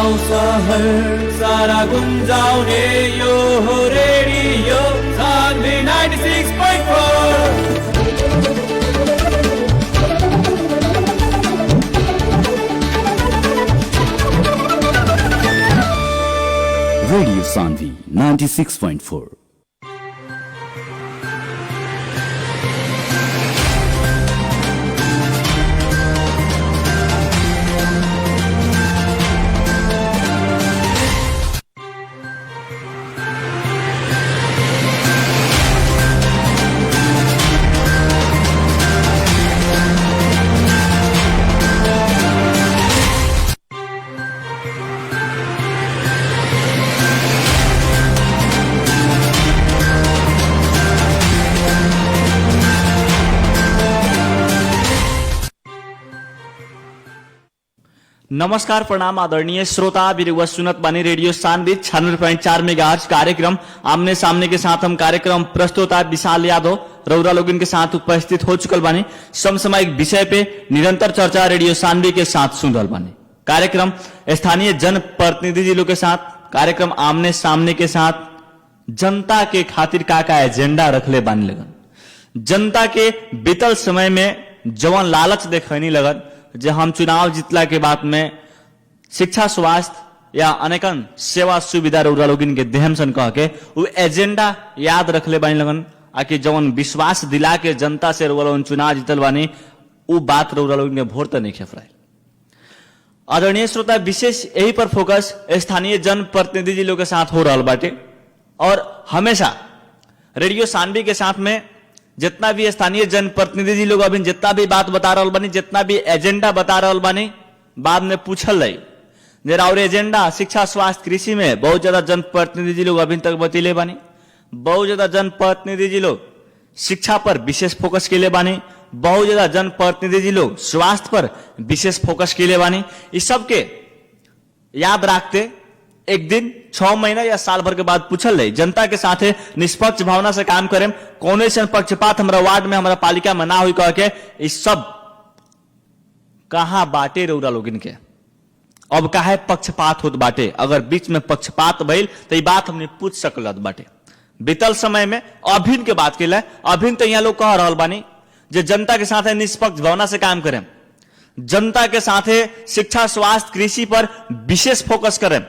गाउँ सहर सारा गुन्जाउने यो हो रेडियो सान्वी 96.4। Radio Sandhi 96.4। नमस्कार प्रणाम आदरणीय श्रोता बिरुवा सुनत बानी रेडियो सान्वी 96.4 मेगाहर्ट्ज कार्यक्रम आमने सामने के साथ हम कार्यक्रम प्रस्तुता विशाल यादव रौरा लोगन के साथ उपस्थित हो चुकल बानी। समसामयिक विषय पे निरंतर चर्चा रेडियो सान्वी के साथ सुन रहल बानी। कार्यक्रम स्थानीय जन प्रतिनिधि जी लोग के साथ कार्यक्रम आमने सामने के साथ जनता के खातिर का एजेंडा रखले बानी लगन, जनता के बीतल समय में जवन लालच देखनी लगन जे हम चुनाव जीतला के बाद में शिक्षा स्वास्थ्य या अनेकन सेवा सुविधा रौरा लोगिन के देहम सन कह के वो एजेंडा याद रखले बानी लगन आकि जवन विश्वास दिला के जनता से रौरा लोगन चुनाव जीतल बानी वो बात रौरा लोगिन के भोर त नहीं खेफराई। आदरणीय श्रोता विशेष यही पर फोकस स्थानीय जन प्रतिनिधि जी लोग के साथ हो रहा बाटे और हमेशा रेडियो सान्वी के साथ में जितना भी स्थानीय जनप्रतिनिधि जी लोग अभी जितना भी बात बता रहा बानी, जितना भी एजेंडा बता रहा बानी, बाद में पूछल रही जरा और एजेंडा शिक्षा स्वास्थ्य कृषि में बहुत ज्यादा जनप्रतिनिधि जी लोग अभी तक बतीले बानी। बहुत ज्यादा जनप्रतिनिधि जी लोग शिक्षा पर विशेष फोकस के लिए बानी, बहुत ज्यादा जनप्रतिनिधि जी लोग स्वास्थ्य पर विशेष फोकस के लिए बानी। इस सबके याद रखते एक दिन 6 महीना या साल भर के बाद पूछल रही जनता के साथ निष्पक्ष भावना से काम करें, कौन ऐसा पक्षपात हमारा वार्ड में हमारा पालिका में ना हुई कह के इस सब कहा बाटे रौरा लोगिन के अब काहे पक्षपात होत बाटे। अगर बीच में पक्षपात भइल तो ये बात हमने पूछ सकलत बाटे। बीतल समय में अभिन के बात के लिए अभिन तो यहाँ लोग कह रहा बानी जे जनता के साथ निष्पक्ष भावना से काम करें, जनता के साथ शिक्षा स्वास्थ्य कृषि पर विशेष फोकस करें।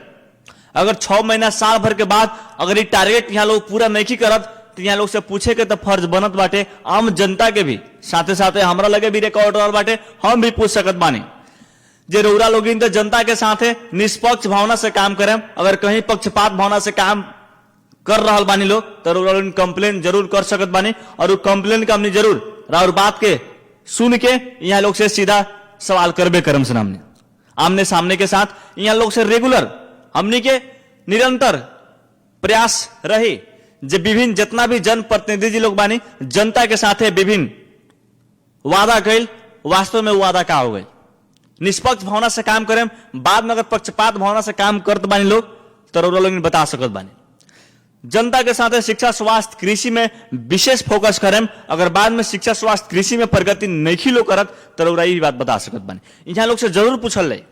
अगर 6 महीना साल भर के बाद अगर ये टारगेट यहाँ लोग पूरा नहीं करत तो यहाँ लोग से पूछे के तो फर्ज बनत बाटे। आम जनता के भी साथे साथे हमरा लगे भी रिकॉर्ड रहल बाटे, हम भी पूछ सकत बानी जे रौरा लोगिन तो जनता के साथ निष्पक्ष भावना से काम करें। अगर कहीं पक्षपात भावना से काम कर रहा बानी लोग तो रौरा लोगिन कंप्लेन जरूर कर सकत बानी और वो कंप्लेन का हमने जरूर और बात के सुन के यहाँ लोग से सीधा सवाल करबे करम से आमने सामने के साथ यहाँ लोग से रेगुलर हमने के निरंतर प्रयास रहे जे विभिन्न जितना भी जनप्रतिनिधि लोग बानी जनता के साथ विभिन्न वादा कैल, वास्तव में वादा का हो गए। निष्पक्ष भावना से काम करें, बाद में अगर पक्षपात भावना से काम करते बानी लोग तो लोग बता सकत बानी। जनता के साथ शिक्षा स्वास्थ्य कृषि में विशेष फोकस करें, अगर बाद में शिक्षा स्वास्थ्य कृषि में प्रगति नहीं लो करत तो ये बात बता सकत बानी। यहाँ लोग से जरूर पूछल रही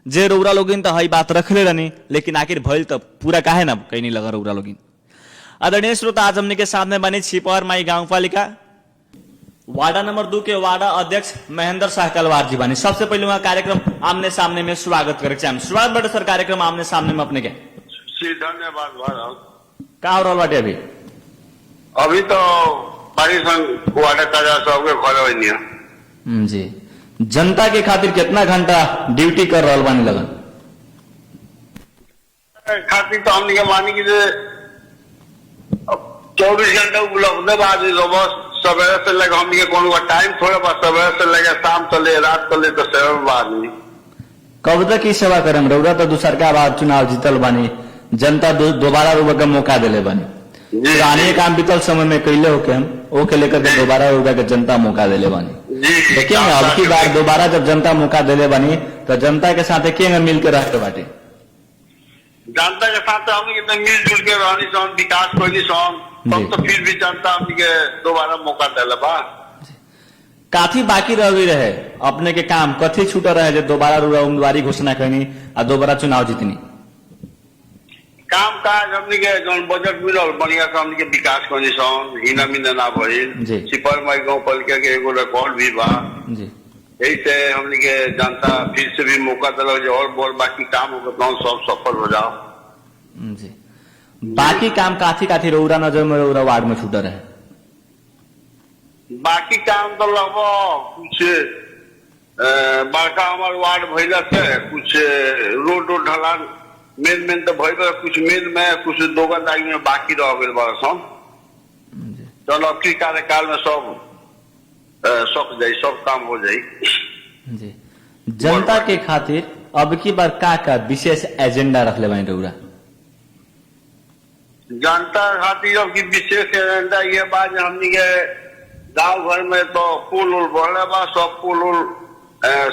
जे रौरा लोगिन तो हई बात रखले रहनी लेकिन आखिर भइल तो पूरा काहे ना कहीं नहीं लगा रौरा लोगिन। आदरणीय श्रोता आज हमने के सामने बनी छिपौर माई गांव पालिका वार्डा नंबर 2 के वार्डा अध्यक्ष महेंद्र शाह कलवार जी बानी। सबसे पहले वहां कार्यक्रम आमने सामने में स्वागत करे चाहे स्वागत बड़े सर कार्यक्रम आमने सामने में अपने के धन्यवाद। का हो रहा बाटे अभी तो वार्डा का जी जनता के खातिर कितना घंटा ड्यूटी कर रहा बानी लगन खातिर तो हमने मानी कि 24 घंटा उपलब्ध बात बस सवेरे से लगे हमने कौन टाइम थोड़ा बस सवेरे से लगे शाम चले रात चले तो सेवा में बात नहीं। कब तक की सेवा करें रौरा तो दूसर का बाद चुनाव जीतल बानी, जनता दोबारा रुपए का मौका दिले बानी, पुराने काम बीतल समय में कैले हो के हम वो के लेकर के दोबारा रुपए के जनता मौका दिले बानी। देखिए अब की बार दोबारा जब जनता मौका दिले बानी तो जनता के साथ के मिल के रहते बाटे, जनता के साथ हम मिलजुल के रहनी सन विकास कोई सन तब तो फिर भी जनता हमके दोबारा मौका दिले बा। काफी बाकी रह गई रहे अपने के काम कथी छूट रहे जो दोबारा रउरा उम्मीदवारी घोषणा करनी और दोबारा चुनाव जीतनी? काम काज हमनी के जौन बजट मिलल बढ़िया से हमनी के विकास करनी सन, हिना मिना ना भइल। जी। सिपर माई गांव पालिका के एगो रिकॉर्ड भी बा। जी यही से हमनी के जनता फिर से भी मौका दिला जो और बहुत बाकी काम होगा सब सफल हो जाओ। जी बाकी काम काथी काथी रउरा नजर में रउरा वार्ड में छूट रहे? बाकी काम तो लगभग कुछ बड़का हमारे वार्ड भैला से कुछ रोड ढलान मेन तो भइल, कुछ मेन में कुछ दोगनदारी में बाकी रह गए बड़ा सन। चलो अब की कार्यकाल में सब सक जाई, सब काम हो जाई। जी जनता के खातिर अब की बार का विशेष एजेंडा रखले बानी रउरा? जनता खातिर अब की विशेष एजेंडा ये बा जे हमनी के गांव घर में तो पुल उल बढ़ले बा, सब पुल उल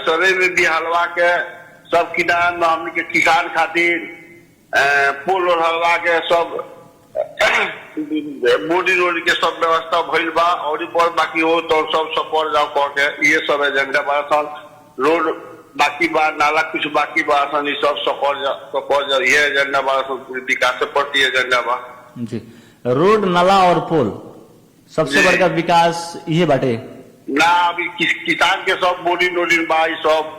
सरे में भी हलवा के सब किनारे में हमनी के किसान खातिर पुल उल हलवा के सब बोडी रोड के सब व्यवस्था भइल बा और बहुत बाकी हो तो सब सपोर्ट जाओ कह के ये सब एजेंडा बा सन। रोड बाकी बा, नाला कुछ बाकी बा सन, ये सब सपोर्ट ये एजेंडा बा सन, पूरी विकास से प्रति एजेंडा बा। जी रोड नाला और पुल सबसे बड़का विकास ये बाटे ना। अभी किसान के सब बोडी रोड बा, ये सब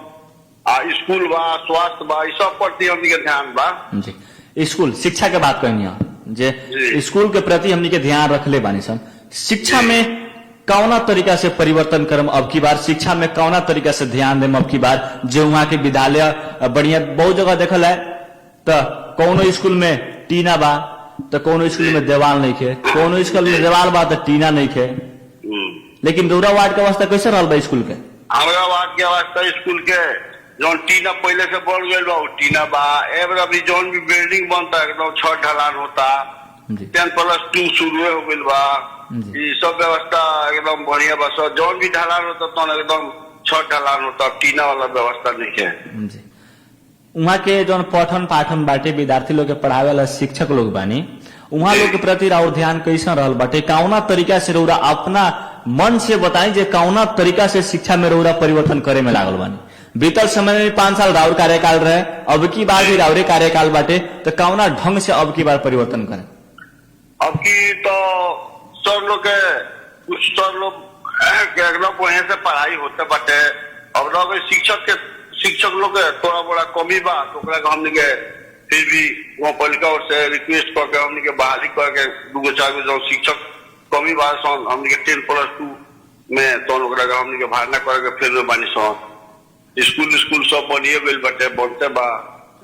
स्कूल बा, स्वास्थ्य बा, ये सब प्रति हमनी के ध्यान बा। जी स्कूल शिक्षा के बात करनी है जे स्कूल के प्रति हमनी के ध्यान रखले बानी सन। शिक्षा में कौना तरीका से परिवर्तन करम अब की बार? शिक्षा में कौना तरीका से ध्यान देम अब की बार? जो वहां के विद्यालय बढ़िया बहुत जगह देखल है तो कोनो स्कूल में टीना बा तो कोनो स्कूल में देवाल नहीं खे, कोनो स्कूल में देवाल बा तो टीना नहीं खे। लेकिन रउरा वार्ड के अवस्था कैसे रहल बा स्कूल के? हमारा वार्ड के अवस्था स्कूल के जौन टीना पहले से बढ़ गई बा टीना बा। एबर अभी जौन भी बिल्डिंग बनता एकदम छत ढलान होता, 10+2 शुरू हो गई बा। ये सब व्यवस्था एकदम बढ़िया बा। सब जौन भी ढलान होता तो एकदम छत ढलान होता, टीना वाला व्यवस्था नहीं है। वहाँ के जौन पठन पाठन बाटे विद्यार्थी लोग के पढ़ावे वाला शिक्षक लोग बानी वहाँ लोग के प्रति और ध्यान कैसा रहल बाटे? कौना तरीका से रउरा अपना मन से बताई जे कौना तरीका से शिक्षा में रउरा परिवर्तन करे में लागल बानी? बीतल समय में 5 साल राउर कार्यकाल रहे, अब की बार भी राउरे कार्यकाल बाटे तो कौना ढंग से अब की बार परिवर्तन करें? अब की तो सर लोग के कुछ सर लोग एकदम वहीं से पढ़ाई होते बाटे। अब लोग शिक्षक लोग के थोड़ा बड़ा कमी बा तो हमने के फिर भी वहाँ पालिका और से रिक्वेस्ट करके हमने के बहाली करके 2-4 जो शिक्षक कमी बा सन हमने के 10+2 में तो हमने के भरना करके फिर में बानी सन। स्कूल सब बनिए गई बटे बनते बा,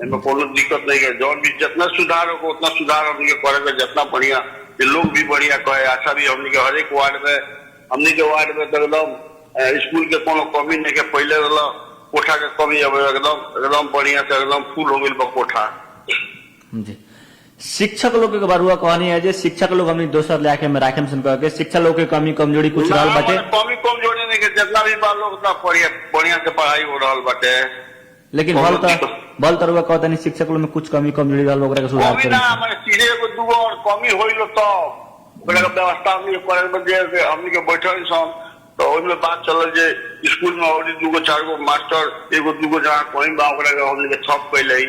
इनमें कोनो दिक्कत नहीं है। जौन भी जितना सुधार होगा उतना सुधार हमने करेगा, जितना बढ़िया लोग भी बढ़िया कहे अच्छा भी हमने के हर एक वार्ड में हमने के वार्ड में तो एकदम स्कूल के कोनो कमी नहीं के। पहले कोठा के कमी अब एकदम बढ़िया से एकदम फुल हो गई बा कोठा। जी शिक्षक लोग के बारुआ कहनी है जे शिक्षक लोग हमने दोसर लाके में राखे में के शिक्षक लोग के कमी कमजोरी कुछ रहल बाटे? कमी कमजोरी नहीं के, जितना भी बा लोग उतना बढ़िया से पढ़ाई हो रहल बाटे। लेकिन बल तरुआ कहता नहीं शिक्षक लोग में कुछ कमी कमजोरी रहल ओकरा के सुधार कमी ना मैं सीधे को दूगो और कमी होइलो तो ओकरा के व्यवस्था हमने करे में जे हमने के बैठल सन तो ओइमे बात चलल जे स्कूल में और 2-4 मास्टर एगो दूगो जहां कोई बा ओकरा के हमने के छप कइले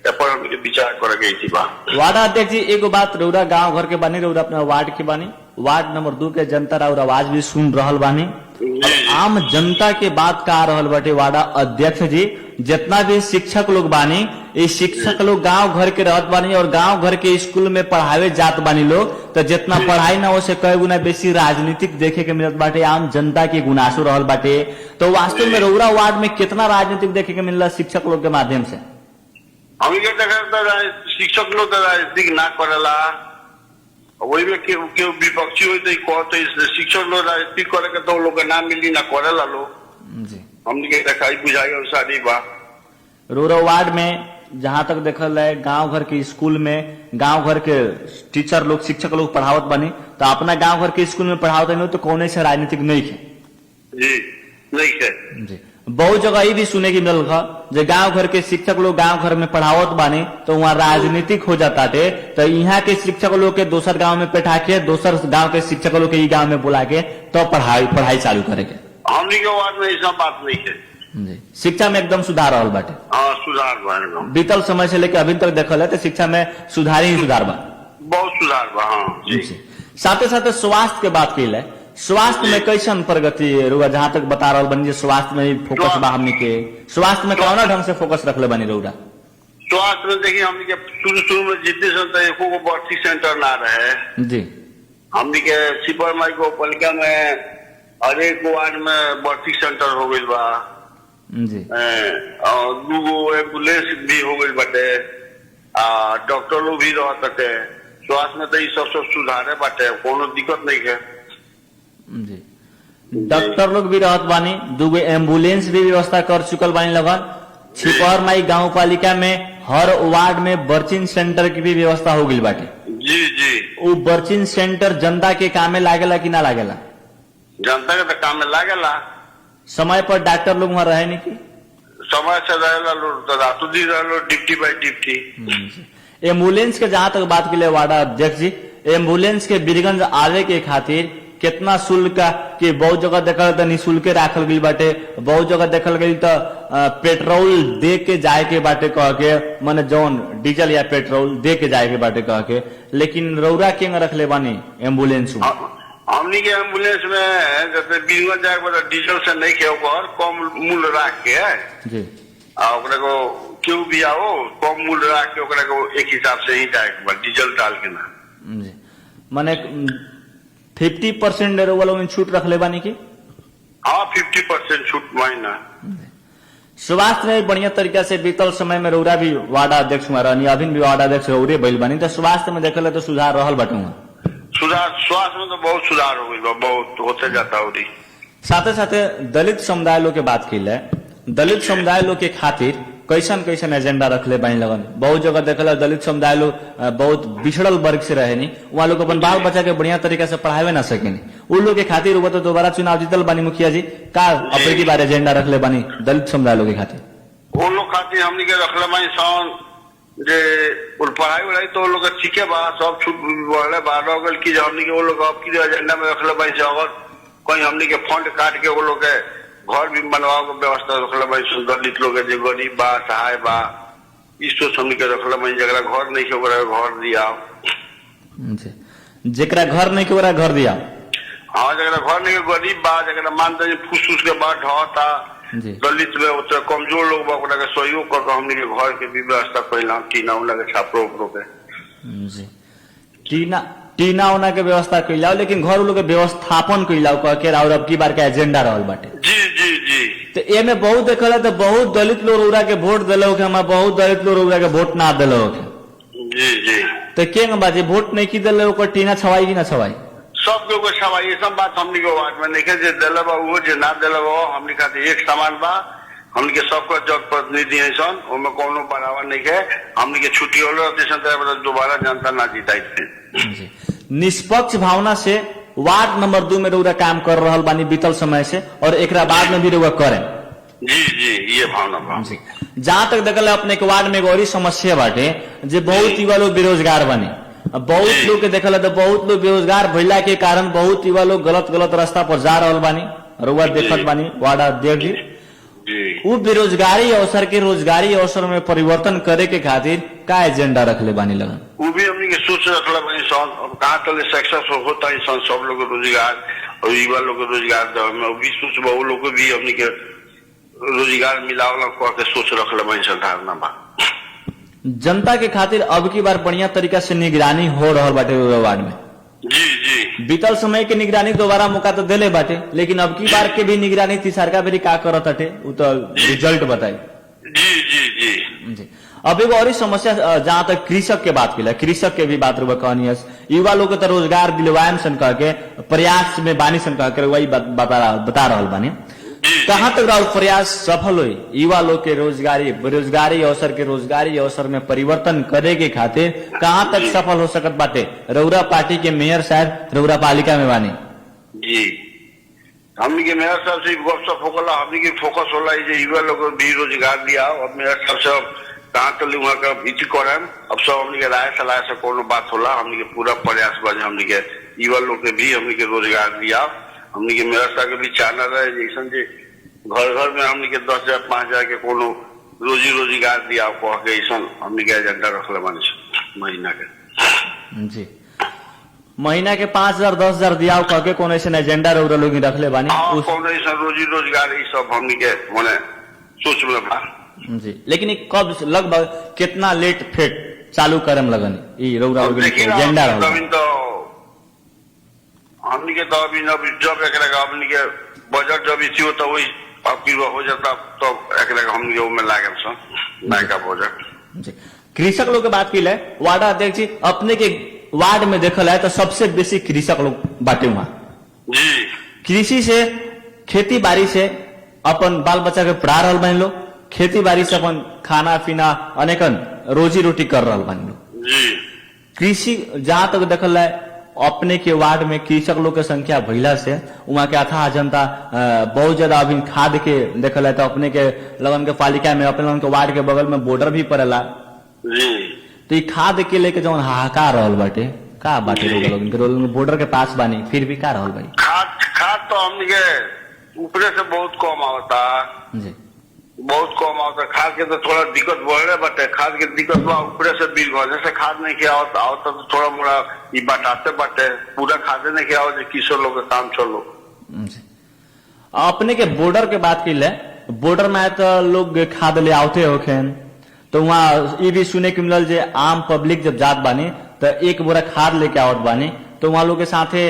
पर हमने विचार करे गई बा। वार्ड अध्यक्ष जी एगो बात रउरा गांव घर के बानी, रउरा अपना वार्ड के बानी, वार्ड नंबर 2 के जनता और आवाज भी सुन रहल बानी। आम जनता के बात का रहल बाटे वार्ड अध्यक्ष जी, जितना भी शिक्षक लोग बानी ये शिक्षक लोग गांव घर के रहत बानी और गांव घर के स्कूल में पढ़ावे जात बानी लोग तो जितना पढ़ाई ना हो से कई गुना बेसी राजनीतिक देखे के मिलत बाटे, आम जनता के गुनासो रहल बाटे। तो वास्तव में रउरा वार्ड में कितना राजनीतिक देखे के मिल रहा शिक्षक लोग के माध्यम से? हमी के देखा शिक्षक लोग राजनीतिक ना करेला, वही में केहू विपक्षी हो तो शिक्षक लोग राजनीतिक करे के तो लोग नाम मिली ना करेला लोग। हमने के देखाई बुझाई अनुसार ही बा। रूरल वार्ड में जहां तक देखल है गांव घर के स्कूल में गांव घर के टीचर लोग शिक्षक लोग पढ़ावत बनी तो अपना गांव घर के स्कूल में पढ़ावत नहीं तो कौन से राजनीतिक नहीं है? जी नहीं है जी। बहुत जगह ये भी सुने की मिल जो गांव घर के शिक्षक लोग गांव घर में पढ़ावत बानी तो वहाँ राजनीतिक हो जाता थे तो यहाँ के शिक्षक लोग के दोसर गांव में बैठा के दोसर गांव के शिक्षक लोग के गांव में बुला के तो पढ़ाई चालू करेंगे। हमनी के वार्ड में ऐसा बात नहीं है जी। शिक्षा में एकदम सुधार रहल बाटे। हाँ, सुधार बा एकदम। बीतल समय से लेकर अभी तक देखल है तो शिक्षा में सुधार ही सुधार बा, बहुत सुधार बा। हाँ जी। साथे साथे स्वास्थ्य के बात की है, स्वास्थ्य में कैसन प्रगति रुआ जहाँ तक बता रहा बनी, स्वास्थ्य में भी फोकस बा हमनी के, स्वास्थ्य में कौन ढंग से फोकस रखले बनी रउरा? स्वास्थ्य में देखिए हमनी के शुरू में जितने समय एको को भर्ती सेंटर ना रहे जी। हमनी के सिपर माइको पालिका में हर एक वार्ड में भर्ती सेंटर हो गई बा जी। और 2 एम्बुलेंस भी हो गई बाटे, डॉक्टर लोग भी रहते। स्वास्थ्य में तो ये सब सुधारे बाटे, कोनो दिक्कत नहीं है जी। डॉक्टर लोग भी रहत बानी, 2 एम्बुलेंस भी व्यवस्था कर चुकल बानी लगन। छिपहर माई गांव पालिका में हर वार्ड में बर्चिंग सेंटर की भी व्यवस्था हो गई बाटे। जी जी। वो बर्चिंग सेंटर जनता के काम में लागेला कि ना लागेला? जनता के तो काम में लागेला। समय पर डॉक्टर लोग वहां रहे नहीं की? समय से रहेला लोग, रातों दिन रहे डिप्टी बाई डिप्टी। एम्बुलेंस के जहां तक बात के लिए वार्ड अध्यक्ष जी, एम्बुलेंस के बीरगंज आवे के खातिर कितना शुल्क कि बहुत जगह देखल तो निःशुल्क राखल गई बाटे, बहुत जगह देखल गई तो पेट्रोल दे के जाए के बाटे कह के, माने जौन डीजल या पेट्रोल दे के जाए के बाटे कह के, लेकिन रौरा के रखले बानी एम्बुलेंस में? हमनी के एम्बुलेंस में जैसे बीरगंज जाए तो डीजल से नहीं के कम मूल्य रख के जी, ओकरा को क्यों भी आओ कम मूल्य रख के ओकरा को एक हिसाब से ही जाए डीजल डाल के ना जी। माने 50% वालों में छूट रख ले बानी की? हाँ, 50% छूट महीना। स्वास्थ्य में बढ़िया तरीका से बीतल समय में रौरा भी वार्ड अध्यक्ष में रहनी, अभी भी वार्ड अध्यक्ष रौरे बैल बानी, तो स्वास्थ्य में देखल तो सुधार रहल बाटे? सुधार स्वास्थ्य में तो बहुत सुधार हो गई, बहुत होते जाता हो रही। साथे साथे दलित समुदाय लोग के बात की है, दलित समुदाय लोग के खातिर कैसन कैसन एजेंडा रखले बानी लगन? बहुत जगह देखल दलित समुदाय लोग बहुत बिछड़ल वर्ग से रहे नहीं, वहाँ लोग अपन बाल बच्चा के बढ़िया तरीका से पढ़ावे ना सके, उन लोग के खातिर वो तो दोबारा चुनाव जीतल बानी मुखिया जी, का अपने की बार एजेंडा रखले बानी दलित समुदाय लोग के खातिर? वो लोग खातिर हमनी के रखले बानी सन जे पढ़ाई उड़ाई तो वो लोग सीखे बा, सब छूट बढ़े बा रह की हमनी के वो लोग अब की एजेंडा में रखले बानी से अगर कहीं हमनी के फंड काट के वो लोग के घर भी बनवा के व्यवस्था रखले बानी, दलित लोग जो गरीब बा सहाय बा इस सोच हमनी के रखले बानी, जरा घर नहीं के घर दिया, जरा घर नहीं के घर दिया। हाँ, जरा घर नहीं के गरीब बा, जरा मानते फूस फूस के बाद ढहता दलित में उतना कमजोर लोग बा के सहयोग करके हमनी के घर के भी व्यवस्था कैला, टीना उना के छापरो उपरो के जी, टीना उना के व्यवस्था कैला, लेकिन घर लोग के व्यवस्थापन कैला कह के और अब की बार का एजेंडा रहल बाटे। जी जी जी। तो ए में बहुत देखल है तो बहुत दलित लोग रौरा के वोट दिले हो, हमारा बहुत दलित लोग रौरा के वोट ना दिले हो। जी जी। तो के बाजे वोट नहीं की दिले ओकर टीना छवाई की ना छवाई? सब लोग छवाई, ये सब बात हमनी के वार्ड में नहीं के जे दिले बा वो जे ना दिले बा हमनी खातिर एक समान बा, हमनी के सबका जन प्रतिनिधि है सन, ओमे कोनो बढ़ावा नहीं है, हमनी के छुट्टी होलो तो दोबारा जनता ना जीताई थे। निष्पक्ष भावना से वार्ड नंबर 2 में रउरा काम कर रहल बानी बीतल समय से, और एक बाद में भी रउरा करें। जी जी, ये भावना बा। जहाँ तक देखल अपने के वार्ड में एगो समस्या बाटे जे बहुत युवा लोग बेरोजगार बने, बहुत लोग के देखल तो बहुत लोग बेरोजगार भइला के कारण बहुत युवा लोग गलत गलत रास्ता पर जा रहल बानी, रउआ देखत बानी वार्ड अध्यक्ष जी। वो बेरोजगारी अवसर के रोजगारी अवसर में परिवर्तन करे के खातिर का एजेंडा रखले बानी लगन? वो भी हमनी के सोच रखले बानी सन, अब कहाँ तक सक्सेस होता है सन, सब लोग रोजगार और युवा लोग रोजगार में भी सोच वो लोग को भी हमनी के रोजगार मिलावला कह के सोच रखले बानी सन, धारणा बा। जनता के खातिर अब की बार बढ़िया तरीका से निगरानी हो रहल बाटे वार्ड में? जी जी। बीतल समय के निगरानी दोबारा मौका तो दिले बाटे, लेकिन अब की बार के भी निगरानी तीसरका बेरी का करत हटे वो तो रिजल्ट बताई। जी जी जी जी। अब एगो और समस्या जहाँ तक कृषक के बात की, कृषक के भी बात कहनी है, युवा लोग के तो रोजगार दिलवाएम सन कह के प्रयास में बानी सन कह के वही बता रहल बानी, कहाँ तक रहा प्रयास सफल हुई युवा लोग के रोजगारी बेरोजगारी अवसर के रोजगारी अवसर में परिवर्तन करे के खातिर कहाँ तक सफल हो सकत बाटे? रउरा पार्टी के मेयर साहब रउरा पालिका में बानी जी, हमनी के मेयर साहब से गपशप होगा, हमनी के फोकस होला युवा लोग भी रोजगार दिया, अब मेयर साहब से कहाँ तक वहाँ का इति करम, अब सब हमनी के राय सलाह से कोनो बात होला, हमनी के पूरा प्रयास बा हमनी के युवा लोग के भी हमनी के रोजगार दिया, हमने के मेरा सा के भी चैनल है जैसन जे घर घर में हमने के 10,000 5,000 के कोनो रोजी रोजगार दिया कह के ऐसा हमने के एजेंडा रखले माने महीना के जी महीना के 5,000 10,000 दिया कह के कोनो ऐसा एजेंडा रौरा लोग रखले बानी कोनो ऐसा रोजी रोजगार ये सब हमने के माने सोच में बा जी। लेकिन कब लगभग कितना लेट फेट चालू करम लगन ई रौरा लोग एजेंडा रहल तो हमने के तो अभी जब एक लगा हमने के बजट जब इसी होता वही आपकी हो जाता तो एक लगा हमने के में लागल छ नायका बजट जी। कृषक लोग के बात की ले वार्ड अध्यक्ष जी अपने के वार्ड में देखल है तो सबसे बेसी कृषक लोग बाटे वहां जी कृषि से खेती बाड़ी से अपन बाल बच्चा के पढ़ा रहा बन लो खेती बाड़ी से अपन खाना पीना अनेकन रोजी रोटी कर रहा बन लो जी। कृषि जहां तक देखल है अपने के वार्ड में कृषक लोग के संख्या भइला से वहां के अथाह जनता बहुत ज्यादा अभी खाद के देखल है तो अपने के लगन के पालिका में अपने लगन के वार्ड के बगल में बॉर्डर भी पड़ेला जी। तो ये खाद के लेके जो हाहाकार रहल बाटे का बाटे लोग बॉर्डर के पास बानी फिर भी का रहल बानी खाद तो हमने के ऊपरे से बहुत कम आवता जी बहुत कम आवता खाद के तो थोड़ा दिक्कत बढ़े बटे खाद के दिक्कत बा ऊपरे से बिल भर जैसे खाद नहीं किया आवता आवता तो थोड़ा मोड़ा ये बटाते बटे पूरा खादे नहीं किया आवता किशोर लोग का काम चलो जी। अपने के बॉर्डर के बात की ले बॉर्डर में तो लोग खाद ले आवते होखेन तो वहाँ ये भी सुने के मिलल जे आम पब्लिक जब जात बानी तो एक बोरा खाद लेके आवत बानी तो वहाँ लोग के साथे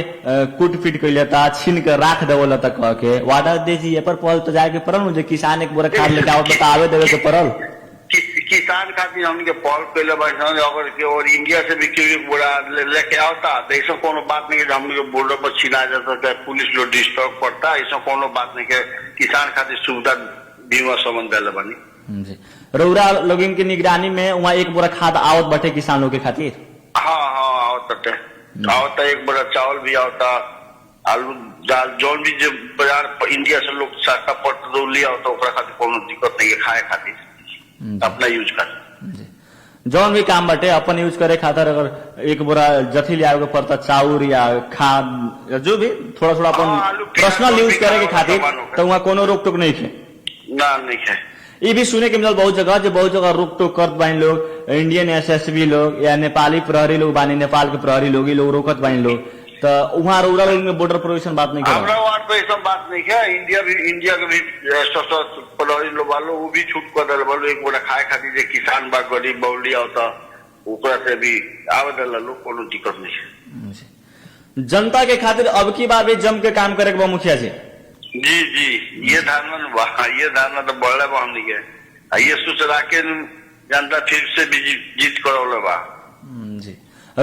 कूट पीट कर लेता छीन के राख देवल कह के वार्डर दे जी पर पल तो जाके पड़ल जो किसान एक बोरा खाद लेके आवत आवे देवे के पड़ल किसान खातिर हमके पॉल पहले अगर के और इंडिया से भी कोई बोरा लेके आवता तो ऐसा कोनो बात नहीं कि हमके बॉर्डर पर छीना जाता चाहे पुलिस लोग डिस्टर्ब करता ऐसा कोनो बात नहीं के किसान खातिर सुविधा बीमा संबंध दिले बानी जी। रौरा लोगन की निगरानी में वहाँ एक बोरा खाद आवत बटे किसान लोग के खातिर हाँ आवता आवता एक बोरा चावल भी आवता आलू दाल जौन भी जो बाजार इंडिया से लोग सस्ता पड़ता तो लिया होता ओकरा खातिर कोनो दिक्कत नहीं है खाए खातिर अपना यूज कर जौन भी काम बटे अपन यूज करे खातिर अगर एक बोरा जथी ले आवे के पड़ता चाउर या खाद या जो भी थोड़ा थोड़ा अपन पर्सनल यूज करे के खातिर तो वहाँ कोनो रोक टोक नहीं है ना नहीं है ये भी सुने के मिलल बहुत जगह रोक टोक करत बानी लोग इंडियन एसएसबी लोग या नेपाली प्रहरी लोग बानी नेपाल के प्रहरी लोग लोग रोकत बानी लोग तो वहाँ रौरा लोग में बॉर्डर प्रोटेक्शन बात नहीं हमरा वार्ड पे सब बात नहीं है इंडिया के भी सशस्त्र प्रहरी लोग वालों वो भी छूट कर दिल वालों एक बोरा खाए खातिर जे किसान बा गरीब बौली होता ऊपर से भी आवेदन लोग कोनो दिक्कत नहीं है जनता के खातिर अब की बार भी जम के काम करे के बा मुखिया जी जी ये धारणा तो बढ़ले बा हमनी के ये सोच के जनता फिर से भी जीत करौले बा जी।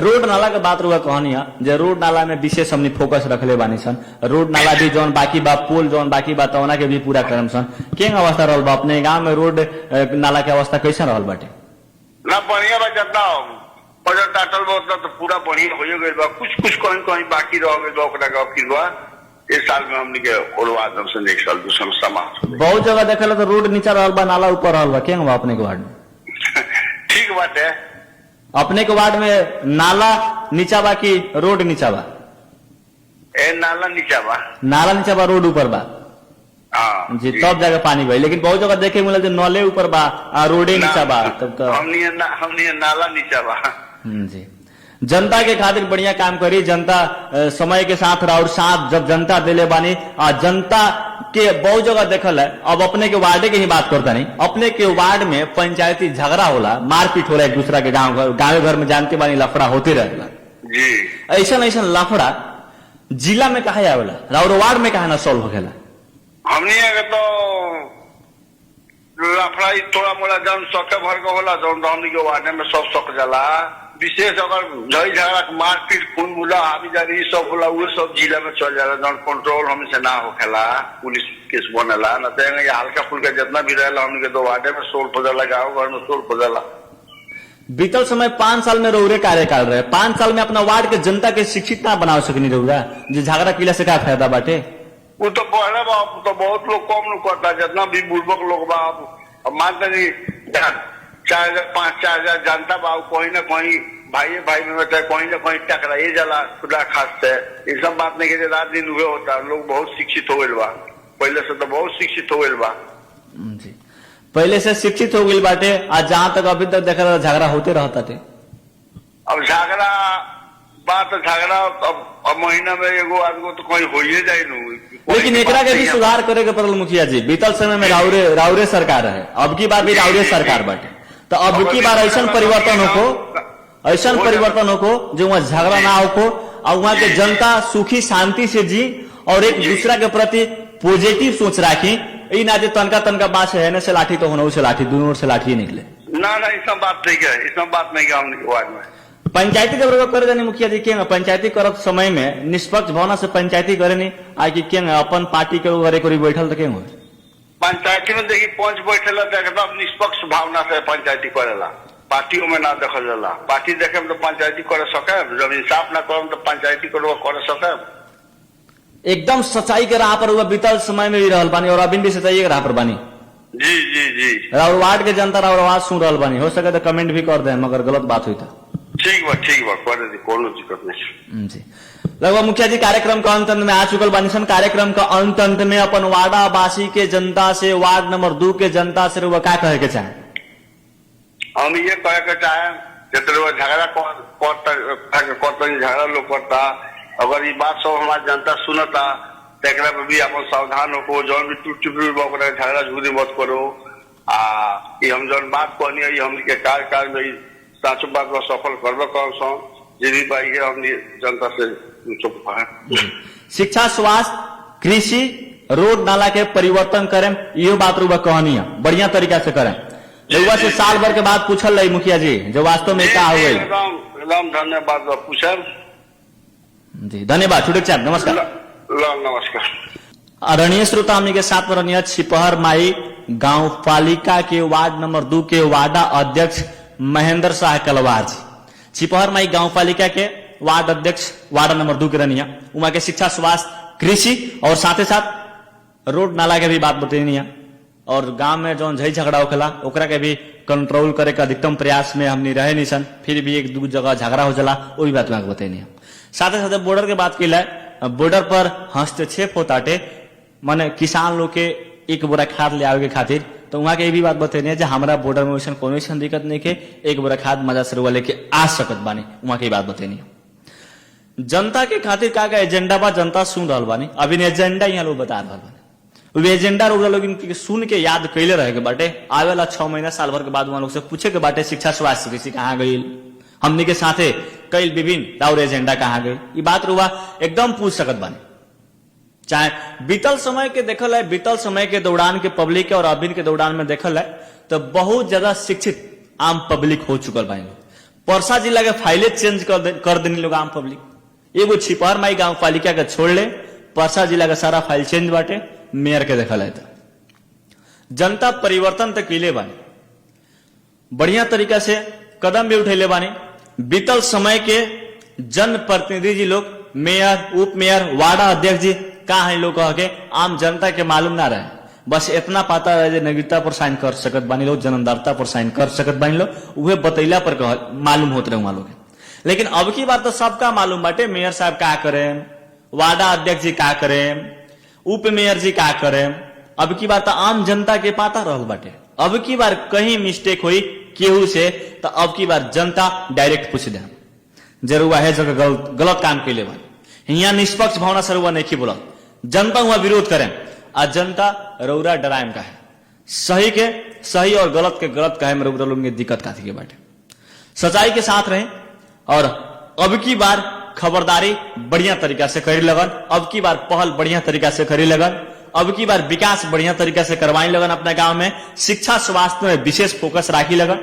रोड नाला के बात रुआ कहानी है जे रोड नाला में विशेष हमने फोकस रखले बानी सन रोड नाला भी जौन बाकी बा पोल जौन बाकी बा तौना के भी पूरा करम सन केंग अवस्था रहल बा अपने गांव में रोड नाला के अवस्था कैसे रहल बाटे ना बढ़िया बा जितना बजट डाटल बा उतना तो पूरा बढ़िया हो गइल बा कुछ कहीं बाकी रह गइल बा ओकरा का फिर बा इस साल में हमने के ओरवा दम से एक साल दूसरा समाप्त बहुत जगह देखल तो रोड नीचा रहल बा नाला ऊपर रहल बा केंग बा अपने के वार्ड में ठीक बात है अपने के वार्ड में नाला नीचा बा की रोड नीचा बा नाला नीचा बा रोड ऊपर बा जी तब जाके पानी भाई लेकिन बहुत जगह देखे मिला नले ऊपर बा रोडे नीचा बा तब तो हमने नाला नीचा बा जी। जनता के खातिर बढ़िया काम करी जनता समय के साथ और साथ जब जनता दिले बानी जनता के बहुत जगह देखल है अब अपने के वार्ड की ही बात करता नहीं अपने के वार्ड में पंचायती झगड़ा होला मारपीट होला एक दूसरा के गाँव घर में जानते बानी लफड़ा होते रहेला जी ऐसा लफड़ा जिला में कहा आवेला और वार्ड में कहा ना सॉल्व होखेला हमने तो लफड़ा थोड़ा मोड़ा जौन सके भर के होला जौन हमने के वार्ड में सब सक जाला विशेष अगर झई झगड़ा मारपीट खून मुला हावी जारी सब होला वो सब जिला में चल जाला जौन कंट्रोल हमसे ना होखेला पुलिस केस बनेला न तो हल्का फुल्का जितना भी रहेला हमने के तो वार्ड में सोल्व हो जाला गाँव घर में सोल्व हो जाला बीतल समय 5 साल में रौरे कार्यकाल रहे 5 साल में अपना वार्ड के जनता के शिक्षित ना बना सकनी रौरा जो झगड़ा किला से क्या फायदा बाटे वो तो पहले बा तो बहुत लोग कम नहीं करता जितना भी बुर्बक लोग बा अब मानते नहीं 4,000 5,000 जनता बा कहीं ना कहीं भाई में होता है, कहीं ना कहीं टकराइए जाला खुदा खास है। ये सब बात नहीं कि रात दिन हुए होता, लोग बहुत शिक्षित हो गए बा, पहले से तो बहुत शिक्षित हो गए बा जी, पहले से शिक्षित हो गई बाटे। आज जहां तक अभी तक देखा था झगड़ा होते रहता थे। अब झगड़ा बात झगड़ा अब महीना में एगो आदमी तो कहीं हो ही जाए नू। लेकिन एकरा के भी सुधार करे के पड़ल मुखिया जी। बीतल समय में राउरे सरकार है, अब की बार भी राउरे सरकार बाटे, तो अब की बार ऐसा परिवर्तन हो, ऐसा परिवर्तन हो जो वहां झगड़ा ना हो और वहां के जनता सुखी शांति से जी और एक दूसरा के प्रति पॉजिटिव सोच राखी। ना जो तनका बात है न से लाठी तो होना से लाठी, दोनों ओर से लाठी निकले ना। ये सब बात नहीं है, ये सब बात नहीं है हमने वार्ड में। पंचायती जब करे जानी मुखिया जी के पंचायती करत समय में निष्पक्ष भावना से पंचायती करे नहीं आज की के अपन पार्टी के घरे कोई बैठल तो के हो पंचायती में देखी पंच बैठेला तो एकदम निष्पक्ष भावना से पंचायती करेला, पार्टियों में ना देखल जाला। पार्टी देखे तो पंचायती करे सके, जब इंसाफ ना करम तो पंचायती करे सके। एकदम सच्चाई के राह पर हुआ बीतल समय में भी रहल बानी और अभी भी सच्चाई के राह पर बानी। जी जी जी, और वार्ड के जनता और आवाज सुन रहल बानी, हो सके तो कमेंट भी कर दे मगर गलत बात हुई था। ठीक बा कर दे, कोनो दिक्कत नहीं जी। लगभग मुखिया जी कार्यक्रम का अंत में आ चुकल बानी सन। कार्यक्रम का अंत में अपन वार्डा वासी के जनता से, वार्ड नंबर 2 के जनता से वो क्या कहे के चाहे? हम ये कहे के चाहे झगड़ा झगड़ा लोग करता, अगर ये बात सब हमारा जनता सुनता तो एक भी अपन सावधान हो, जो भी टूट झगड़ा झूठी मत करो। ये हम जो बात कहनी है हम कार्यकाल में साचो बात में सफल करबे कर जे भी पाई के हमने जनता से शिक्षा, स्वास्थ्य, कृषि, रोड नाला के परिवर्तन करें, ये बात रुआ कहनी है बढ़िया तरीका से करें। रुआ से साल भर के बाद पूछल रही मुखिया जी जो वास्तव में क्या हुए। एकदम धन्यवाद पूछे जी, धन्यवाद। छुटे साहब नमस्कार। नमस्कार। आदरणीय श्रोता हमने के साथ में रहनी छिपहर माई गांव पालिका के वार्ड नंबर 2 के वार्डा अध्यक्ष महेंद्र शाह कलवार जी। छिपहर माई गांव पालिका के वार्ड अध्यक्ष वार्ड नंबर 2 के रहनिया, वहां के शिक्षा, स्वास्थ्य, कृषि और साथ ही साथ रोड नाला के भी बात बतैनी है और गांव में जो झई झगड़ा होखेला ओकरा के भी कंट्रोल करे के अधिकतम प्रयास में हमने रहे निशन, फिर भी एक दो जगह झगड़ा हो जाला वो भी बात में बतैनी है। साथ ही साथ बॉर्डर के बात की बॉर्डर पर हस्तक्षेप होताटे, माने किसान लोग के एक बोरा खाद ले आवे के खातिर, तो वहां के भी बात बतैनी है हमारा बॉर्डर में वैसा कोनो दिक्कत नहीं के एक बोरा खाद मजा से रुआ लेके आ सकत बानी, वहां की बात बतैनी है। जनता के खातिर का एजेंडा बा जनता सुन रहा बानी, अभी एजेंडा यहाँ लोग बता रहा बानी, एजेंडा लोग सुन के याद कैले रहे के बाटे। आवेला 6 महीना साल भर के बाद वहां लोग से पूछे के बाटे शिक्षा, स्वास्थ्य, कृषि कहाँ गई, हमने के साथे कई विभिन्न और एजेंडा कहाँ गई, ये बात रुआ एकदम पूछ सकत बानी। चाहे बीतल समय के देखल है, बीतल समय के दौरान के पब्लिक के और अभी के दौरान में देखल है तो बहुत ज्यादा शिक्षित आम पब्लिक हो चुकल बा। परसा जिला के फाइले चेंज कर देनी लोग आम पब्लिक, एगो छिपहर माई गांव पालिका के छोड़ ले परसा जिला का सारा फाइल चेंज बाटे। मेयर के देखल है तो जनता परिवर्तन तक कैले बानी, बढ़िया तरीका से कदम भी उठेले बानी। बीतल समय के जन प्रतिनिधि जी लोग, मेयर, उप मेयर, वार्डा अध्यक्ष जी कहा है लोग कह के आम जनता के मालूम ना रहे, बस इतना पता रहे नागरिकता पर साइन कर सकत बानी लोग, जन्मदाता पर साइन कर सकत बानी लोग, उहे बतैला पर मालूम होते रहे वहां लोग। लेकिन अब की बात तो सबका मालूम बाटे, मेयर साहब क्या करें, वार्डा अध्यक्ष जी क्या करें, उप मेयर जी क्या करें। अब की बार तो आम जनता के पता रहल बाटे। अब की बार कहीं मिस्टेक हुई केहू से तो अब की बार जनता डायरेक्ट पूछ दे जरूर है जगह गलत काम के लिए भाई, यहाँ निष्पक्ष भावना से रुआ नहीं बोला, जनता वहां विरोध करें और जनता रौरा डराइम का है, सही के सही और गलत के गलत कहे में रौरा लोग दिक्कत का थी के बाटे। सच्चाई के साथ रहें और अब की बार खबरदारी बढ़िया तरीका से करी लगन, अब की बार पहल बढ़िया तरीका से करी लगन, अब की बार विकास बढ़िया तरीका से करवाई लगन, अपने गांव में शिक्षा स्वास्थ्य में विशेष फोकस राखी लगन।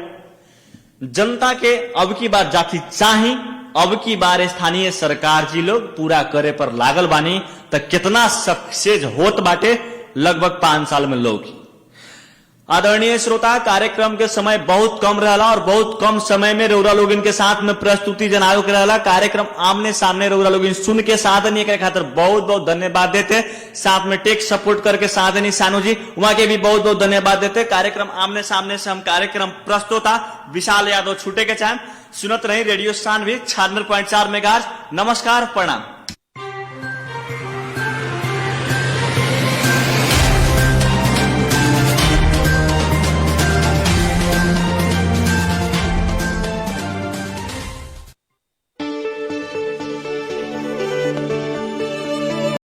जनता के अब की बार जाति चाही, अब की बार स्थानीय सरकार जी लोग पूरा करे पर लागल बानी, तो कितना सक्सेस होत बाटे लगभग 5 साल में लोग। आदरणीय श्रोता, कार्यक्रम के समय बहुत कम रहला और बहुत कम समय में रौरा लोग इनके साथ में प्रस्तुति जनावे के रहला। कार्यक्रम आमने सामने रौरा लोग सुन के साथ नहीं करे खातिर बहुत बहुत धन्यवाद देते। साथ में टेक सपोर्ट करके साथ नहीं सानू जी वहां के भी बहुत बहुत धन्यवाद देते। कार्यक्रम आमने सामने से हम कार्यक्रम प्रस्तुता विशाल यादव छूटे के चाहे सुनत रही रेडियो सानवी 96.4 मेगाहर्ट्ज। नमस्कार, प्रणाम।